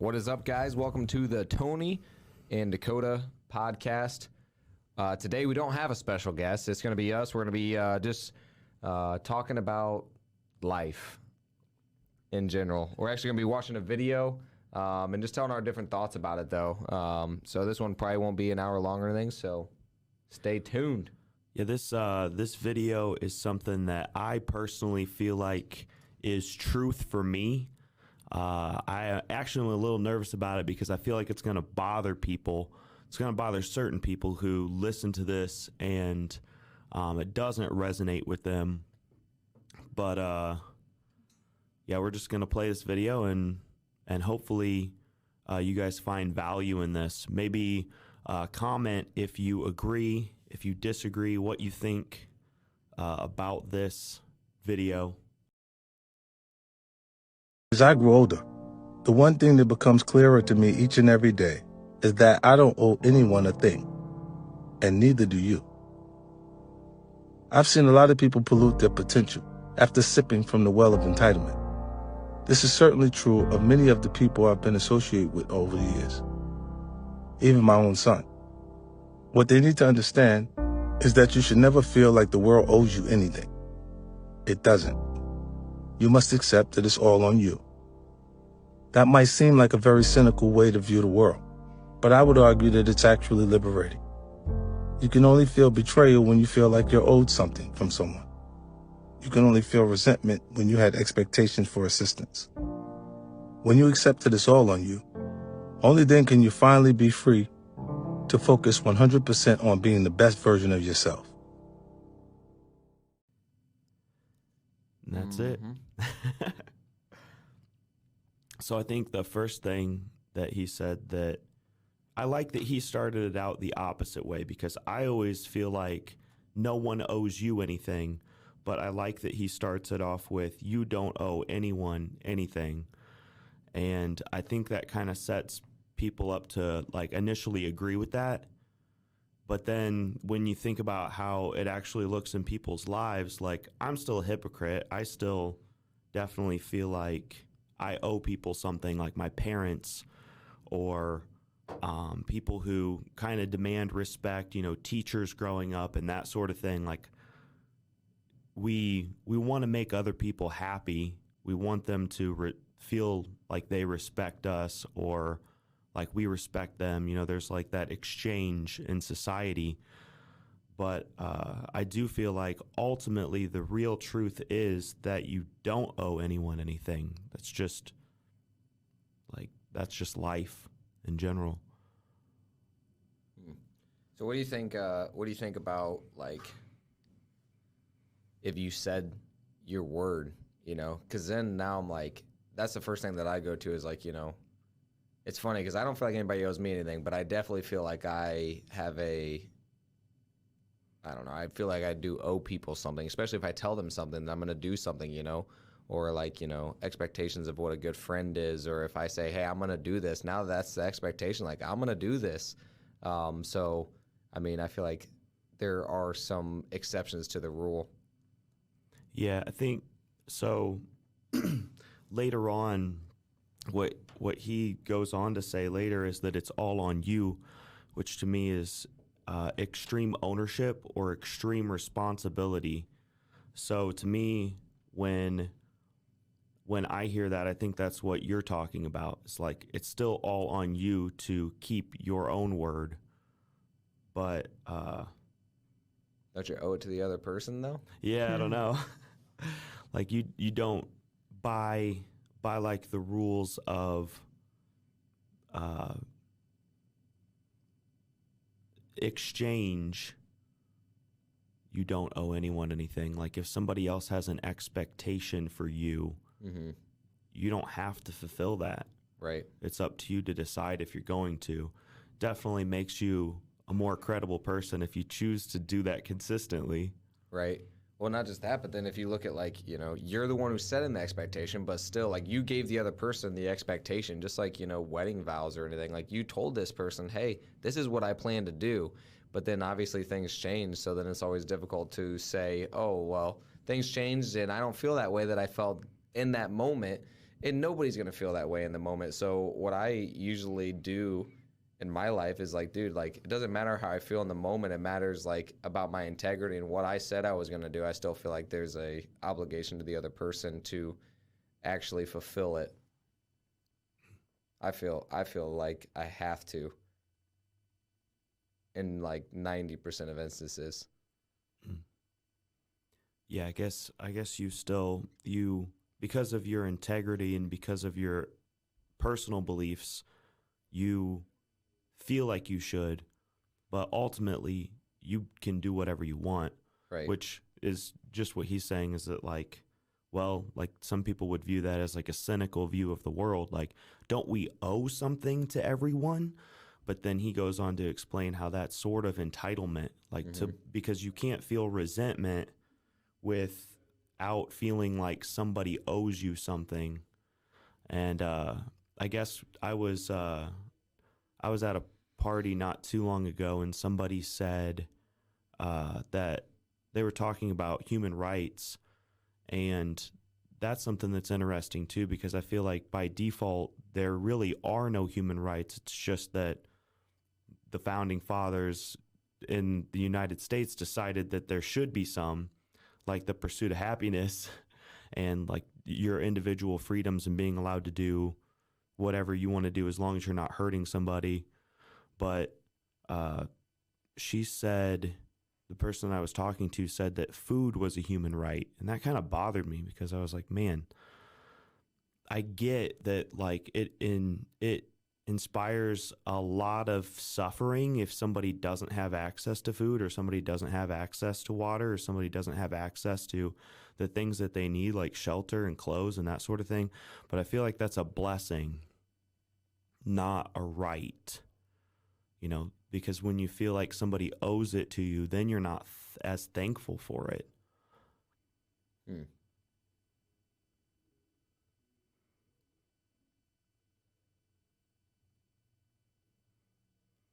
What is up, guys? Welcome to the Tony and Dakota podcast. Today we don't have a special guest. It's going to be us. We're going to be just talking about life in general. We're actually going to be watching a video and just telling our different thoughts about it, though. So this one probably won't be an hour long or anything, so stay tuned. Yeah, this video is something that I personally feel like is truth for me. I actually am a little nervous about it because I feel like it's going to bother people. It's going to bother certain people who listen to this and it doesn't resonate with them. But yeah, we're just going to play this video and hopefully you guys find value in this. Maybe comment if you agree, if you disagree, what you think about this video. As I grow older, the one thing that becomes clearer to me each and every day is that I don't owe anyone a thing, and neither do you. I've seen a lot of people pollute their potential after sipping from the well of entitlement. This is certainly true of many of the people I've been associated with over the years, even my own son. What they need to understand is that you should never feel like the world owes you anything. It doesn't. You must accept that it's all on you. That might seem like a very cynical way to view the world, but I would argue that it's actually liberating. You can only feel betrayal when you feel like you're owed something from someone. You can only feel resentment when you had expectations for assistance. When you accept that it's all on you, only then can you finally be free to focus 100% on being the best version of yourself. And that's it. So I think the first thing that he said, that I like that he started it out the opposite way, because I always feel like no one owes you anything, but I like that he starts it off with you don't owe anyone anything. And I think that kind of sets people up to like initially agree with that. But then when you think about how it actually looks in people's lives, like I'm still a hypocrite. I still definitely feel like I owe people something, like my parents or people who kind of demand respect, you know, teachers growing up and that sort of thing. Like we want to make other people happy. We want them to feel like they respect us or like we respect them. You know, there's like that exchange in society. But I do feel like ultimately the real truth is that you don't owe anyone anything. That's just life in general. So what do you think? What do you think about like if you said your word? You know, because then now I'm like, that's the first thing that I go to is like, you know, it's funny because I don't feel like anybody owes me anything, but I definitely feel like I have I don't know, I feel like I do owe people something, especially if I tell them something, I'm going to do something, you know, or like, you know, expectations of what a good friend is, or if I say, hey, I'm going to do this, now that's the expectation, like I'm going to do this. So, I mean, I feel like there are some exceptions to the rule. Yeah, I think so. Later on, what he goes on to say later is that it's all on you, which to me is extreme ownership or extreme responsibility. So to me, when I hear that, I think that's what you're talking about. It's like it's still all on you to keep your own word, but Don't you owe it to the other person though? yeah, I don't know. Like you don't buy like the rules of exchange. You don't owe anyone anything. Like if somebody else has an expectation for you, you don't have to fulfill that. Right. It's up to you to decide if you're going to. Definitely makes you a more credible person if you choose to do that consistently. Right. Well, not just that, but then if you look at like, you know, you're the one who set in the expectation, but still like you gave the other person the expectation, just like, you know, wedding vows or anything. Like you told this person, hey, this is what I plan to do. But then obviously things change. So then it's always difficult to say, oh, well, things changed and I don't feel that way that I felt in that moment. and nobody's gonna feel that way in the moment. So what I usually do in my life is like, dude, like it doesn't matter how I feel in the moment. It matters like about my integrity and what I said I was gonna do. I still feel like there's a obligation to the other person to actually fulfill it. I feel like I have to in like 90% of instances. Yeah, I guess you because of your integrity and because of your personal beliefs, you feel like you should, but ultimately you can do whatever you want, Right. which is just what he's saying is that like, well, like some people would view that as like a cynical view of the world. Like, don't we owe something to everyone? But then he goes on to explain how that's sort of entitlement, like to because you can't feel resentment without feeling like somebody owes you something. And I guess I was at a party not too long ago, and somebody said that they were talking about human rights, and that's something that's interesting too, because I feel like by default there really are no human rights. It's just that the founding fathers in the United States decided that there should be some, like the pursuit of happiness and like your individual freedoms and being allowed to do whatever you want to do as long as you're not hurting somebody. But she said, the person I was talking to said that food was a human right. And that kind of bothered me because I was like, man, I get that like it inspires a lot of suffering if somebody doesn't have access to food or somebody doesn't have access to water or somebody doesn't have access to the things that they need like shelter and clothes and that sort of thing. But I feel like that's a blessing, not a right, because when you feel like somebody owes it to you, then you're not as thankful for it. Hmm.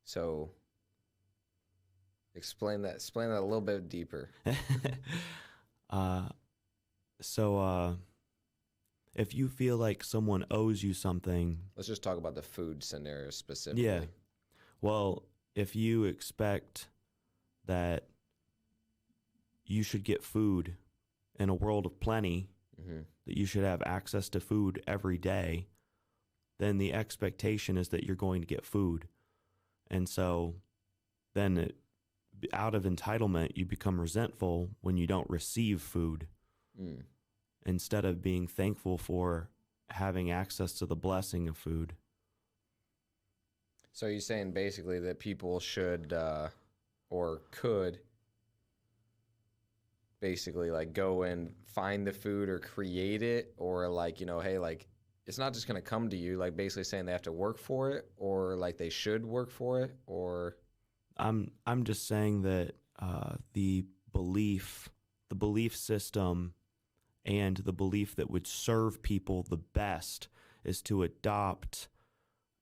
So explain that a little bit deeper. So if you feel like someone owes you something, Let's just talk about the food scenario specifically. yeah. Well, if you expect that you should get food in a world of plenty, that you should have access to food every day, then the expectation is that you're going to get food. And so then out of entitlement, you become resentful when you don't receive food instead of being thankful for having access to the blessing of food. So you're saying basically that people should or could basically like go and find the food or create it, or like, hey, like it's not just going to come to you, like basically saying they have to work for it, or like they should work for it, or I'm just saying that the belief system and the belief that would serve people the best is to adopt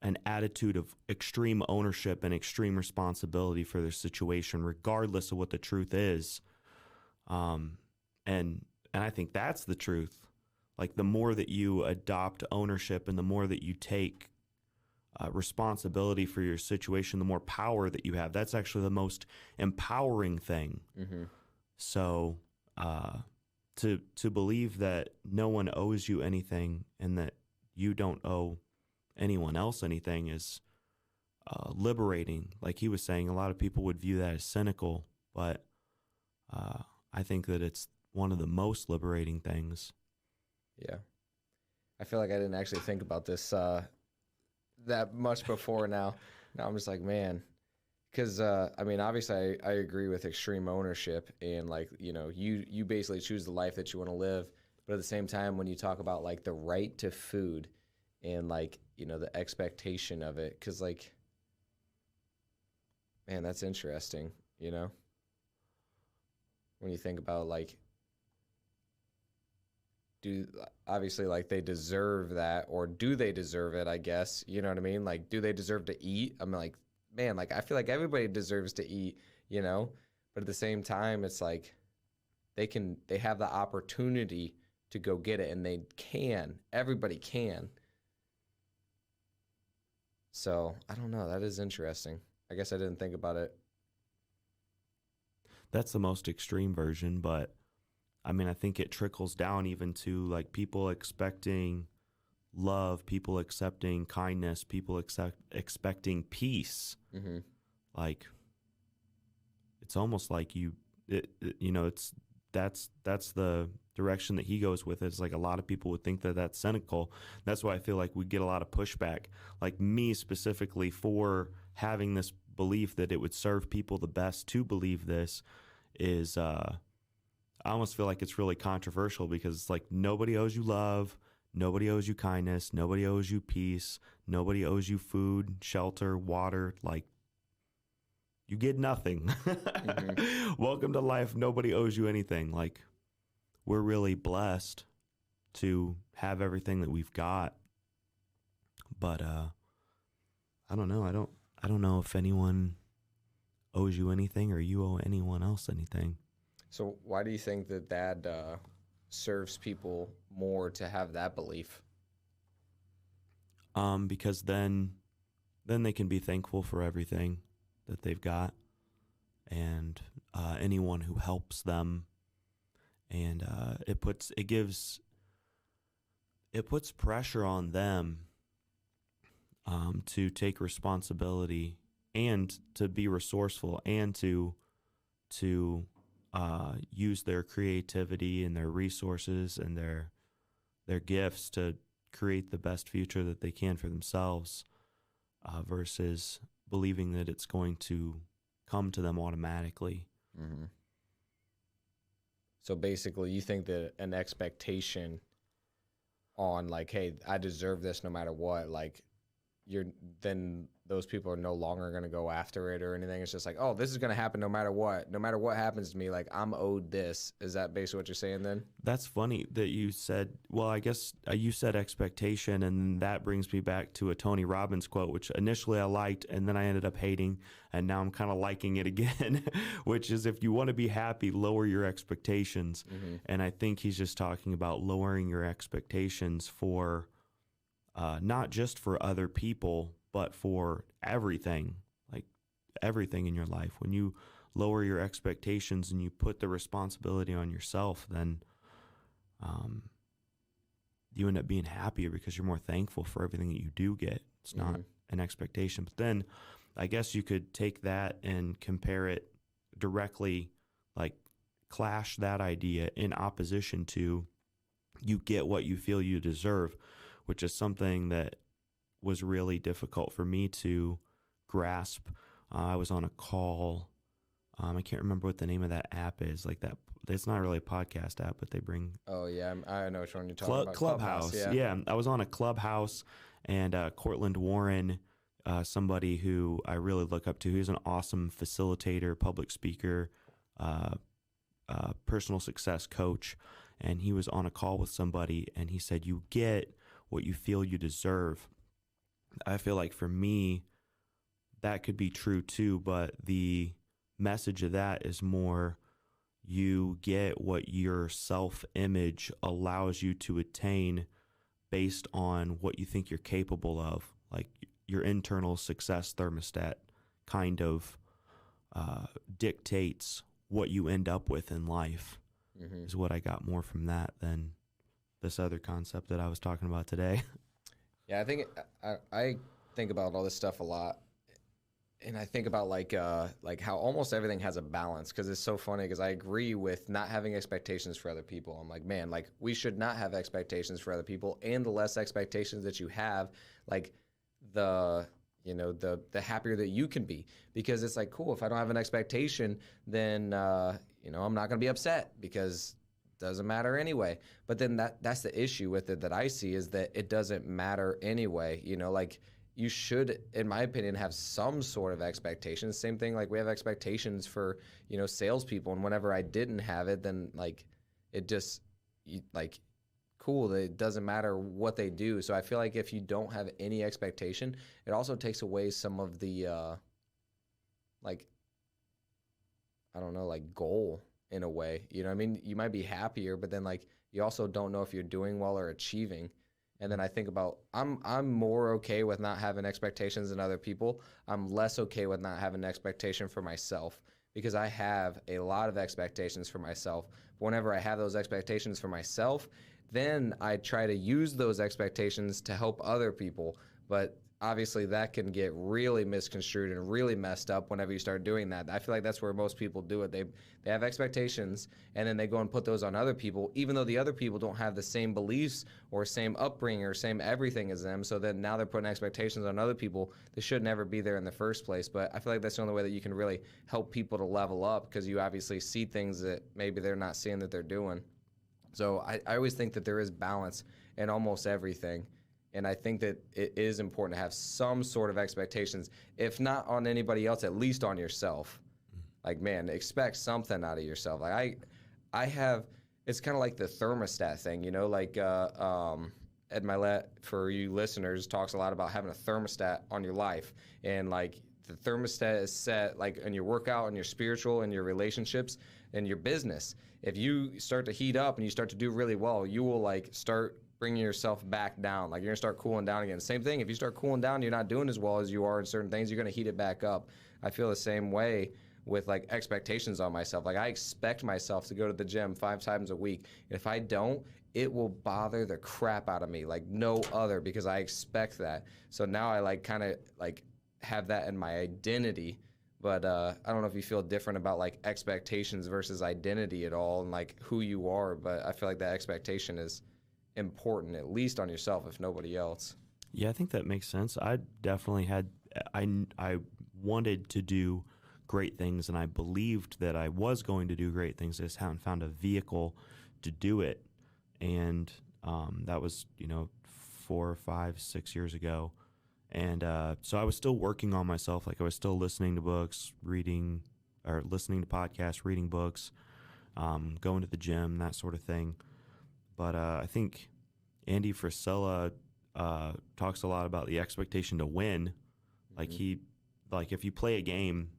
an attitude of extreme ownership and extreme responsibility for their situation, regardless of what the truth is. And I think that's the truth. Like the more that you adopt ownership and the more that you take responsibility for your situation, the more power that you have. That's actually the most empowering thing. So to believe that no one owes you anything and that you don't owe anyone else anything is liberating. Like he was saying, a lot of people would view that as cynical, but I think that it's one of the most liberating things. Yeah. I feel like I didn't actually think about this that much before now. Now I'm just like, man, because I mean, obviously I agree with extreme ownership and like, you basically choose the life that you want to live. But at the same time, when you talk about like the right to food and like, the expectation of it, because like, man, that's interesting, when you think about like, obviously like they deserve that, or do they deserve it, I guess, you know what I mean? Like, do they deserve to eat? I'm like, man, like I feel like everybody deserves to eat, but at the same time it's like they have the opportunity to go get it, and they can. Everybody can. So I don't know. That is interesting. I guess I didn't think about it. That's the most extreme version, but I mean, I think it trickles down even to like people expecting love, people accepting kindness, people expecting peace. Mm-hmm. Like, it's almost like that's the direction that he goes with. It's like a lot of people would think that that's cynical. That's why I feel like we get a lot of pushback. Like me specifically for having this belief that it would serve people the best to believe this is, I almost feel like it's really controversial because it's like nobody owes you love. Nobody owes you kindness. Nobody owes you peace. Nobody owes you food, shelter, water. Like, you get nothing. Mm-hmm. Welcome to life. Nobody owes you anything. Like, we're really blessed to have everything that we've got. But I don't know. I don't know if anyone owes you anything or you owe anyone else anything. So why do you think that serves people more to have that belief? Because then they can be thankful for everything that they've got, and anyone who helps them, and it puts pressure on them to take responsibility and to be resourceful and to use their creativity and their resources and their gifts to create the best future that they can for themselves, versus believing that it's going to come to them automatically. Mm-hmm. So basically, you think that an expectation on like, hey, I deserve this no matter what, like then those people are no longer going to go after it or anything. It's just like, oh, this is going to happen no matter what. No matter what happens to me, like I'm owed this. Is that basically what you're saying then? That's funny that you said, well, I guess you said expectation, and that brings me back to a Tony Robbins quote, which initially I liked, and then I ended up hating, and now I'm kind of liking it again, which is if you want to be happy, lower your expectations. Mm-hmm. And I think he's just talking about lowering your expectations for not just for other people, but for everything, like everything in your life. When you lower your expectations and you put the responsibility on yourself, then you end up being happier because you're more thankful for everything that you do get. It's not an expectation. But then I guess you could take that and compare it directly, like clash that idea in opposition to you get what you feel you deserve, which is something that was really difficult for me to grasp. I was on a call. I can't remember what the name of that app is. Like that, it's not really a podcast app, but they bring. Oh yeah, I know which one you're talking about. Clubhouse. Yeah, I was on a Clubhouse, and Cortland Warren, somebody who I really look up to. He's an awesome facilitator, public speaker, personal success coach, and he was on a call with somebody, and he said, "You get what you feel you deserve." I feel like for me, that could be true too, but the message of that is more you get what your self-image allows you to attain based on what you think you're capable of. Like your internal success thermostat kind of dictates what you end up with in life, is what I got more from that than this other concept that I was talking about today. Yeah, I think about all this stuff a lot, and I think about like how almost everything has a balance, because it's so funny because I agree with not having expectations for other people. I'm like, man, like we should not have expectations for other people, and the less expectations that you have, like the happier that you can be, because it's like, cool, if I don't have an expectation, then I'm not going to be upset because doesn't matter anyway. But then that's the issue with it that I see, is that it doesn't matter anyway. Like you should, in my opinion, have some sort of expectations. Same thing, like we have expectations for, salespeople. And whenever I didn't have it, then like it just cool, that it doesn't matter what they do. So I feel like if you don't have any expectation, it also takes away some of the goal in a way. You know what I mean? You might be happier, but then like you also don't know if you're doing well or achieving. And then I think about I'm more okay with not having expectations than other people. I'm less okay with not having an expectation for myself because I have a lot of expectations for myself. Whenever I have those expectations for myself, then I try to use those expectations to help other people. But obviously that can get really misconstrued and really messed up whenever you start doing that. I feel like that's where most people do it. They have expectations and then they go and put those on other people, even though the other people don't have the same beliefs or same upbringing or same everything as them. So then now they're putting expectations on other people that should never be there in the first place. But I feel like that's the only way that you can really help people to level up, because you obviously see things that maybe they're not seeing that they're doing. So I always think that there is balance in almost everything. And I think that it is important to have some sort of expectations, if not on anybody else, at least on yourself. Like, man, expect something out of yourself. Like I have, it's kind of like the thermostat thing, you know, like Ed Milet, for you listeners, talks a lot about having a thermostat on your life. And like the thermostat is set like in your workout and your spiritual and your relationships and your business. If you start to heat up and you start to do really well, you will like start bringing yourself back down. Like you're gonna start cooling down again. Same thing, if you start cooling down, you're not doing as well as you are in certain things, you're gonna heat it back up. I feel the same way with like expectations on myself. Like I expect myself to go to the gym 5 times a week. If I don't, it will bother the crap out of me like no other, because I expect that. So now I like kind of like have that in my identity. But I don't know if you feel different about like expectations versus identity at all, and like who you are. But I feel like that expectation is important, at least on yourself, if nobody else. Yeah, I think that makes sense. I definitely had, I wanted to do great things, and I believed that I was going to do great things. I just hadn't found a vehicle to do it. And that was, 4, 5, 6 years ago. And so I was still working on myself. Like I was still listening to books, listening to podcasts, reading books, going to the gym, that sort of thing. But I think Andy Frisella talks a lot about the expectation to win. Mm-hmm. Like if you play a game,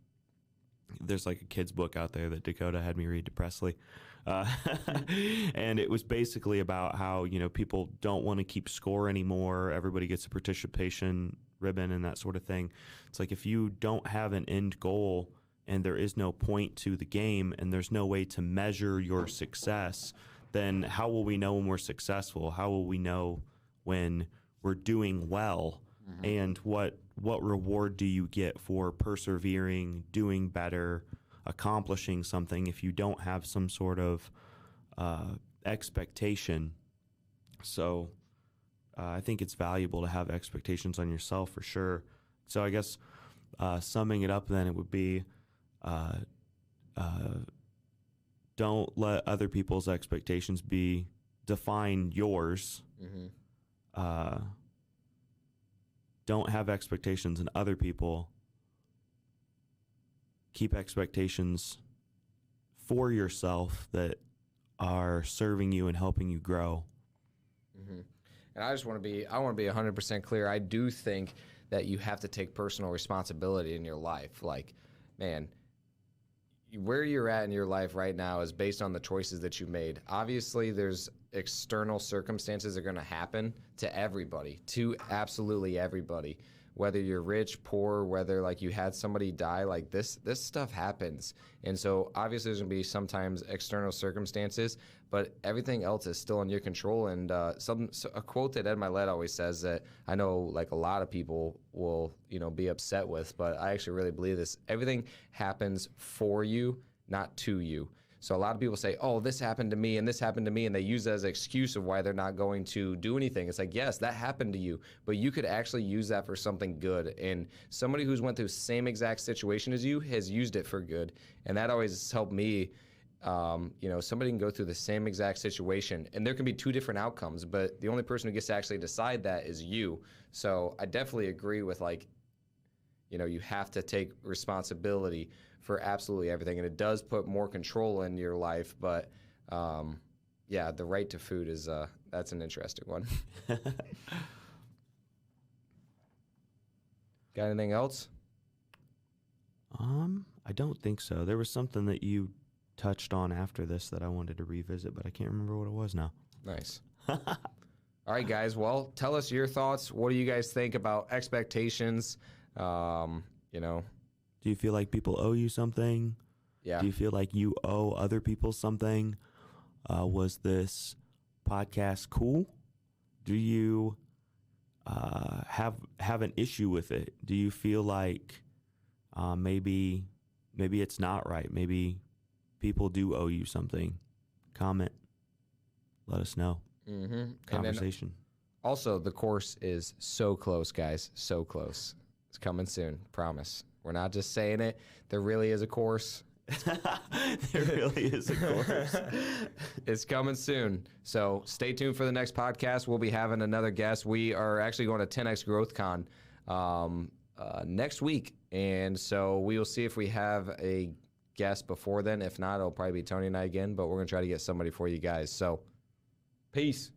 there's like a kid's book out there that Dakota had me read to Presley. And it was basically about how, people don't want to keep score anymore. Everybody gets a participation ribbon and that sort of thing. It's like if you don't have an end goal and there is no point to the game and there's no way to measure your success, then how will we know when we're successful? How will we know when we're doing well? Mm-hmm. And what reward do you get for persevering, doing better, accomplishing something if you don't have some sort of expectation? So I think it's valuable to have expectations on yourself for sure. So I guess summing it up then, it would be don't let other people's expectations define yours. Mm-hmm. Don't have expectations in other people. Keep expectations for yourself that are serving you and helping you grow. Mm-hmm. And I want to be 100% clear. I do think that you have to take personal responsibility in your life. Like, man, where you're at in your life right now is based on the choices that you made. Obviously, there's external circumstances that are going to happen to everybody, to absolutely everybody. Whether you're rich, poor, whether like you had somebody die, like this stuff happens. And so obviously there's going to be sometimes external circumstances, but everything else is still in your control. And a quote that Ed Milet always says that I know like a lot of people will, be upset with, but I actually really believe this. Everything happens for you, not to you. So a lot of people say, oh, this happened to me and this happened to me, and they use that as an excuse of why they're not going to do anything. It's like, yes, that happened to you, but you could actually use that for something good. And somebody who's went through the same exact situation as you has used it for good. And that always helped me. Somebody can go through the same exact situation, and there can be 2 different outcomes, but the only person who gets to actually decide that is you. So I definitely agree with you have to take responsibility for absolutely everything. And it does put more control in your life. But, the right to food is that's an interesting one. Got anything else? I don't think so. There was something that you touched on after this that I wanted to revisit, but I can't remember what it was now. Nice. All right, guys. Well, tell us your thoughts. What do you guys think about expectations? You know, Do you feel like people owe you something? yeah. Do you feel like you owe other people something? Was this podcast cool? Do you have an issue with it? Do you feel like maybe it's not right? Maybe people do owe you something. Comment. Let us know. Mm-hmm. Conversation. Also, the course is so close, guys. So close. It's coming soon. Promise. We're not just saying it. There really is a course. There really is a course. It's coming soon. So stay tuned for the next podcast. We'll be having another guest. We are actually going to 10X Growth Con next week. And so we will see if we have a guest before then. If not, it'll probably be Tony and I again. But we're going to try to get somebody for you guys. So peace.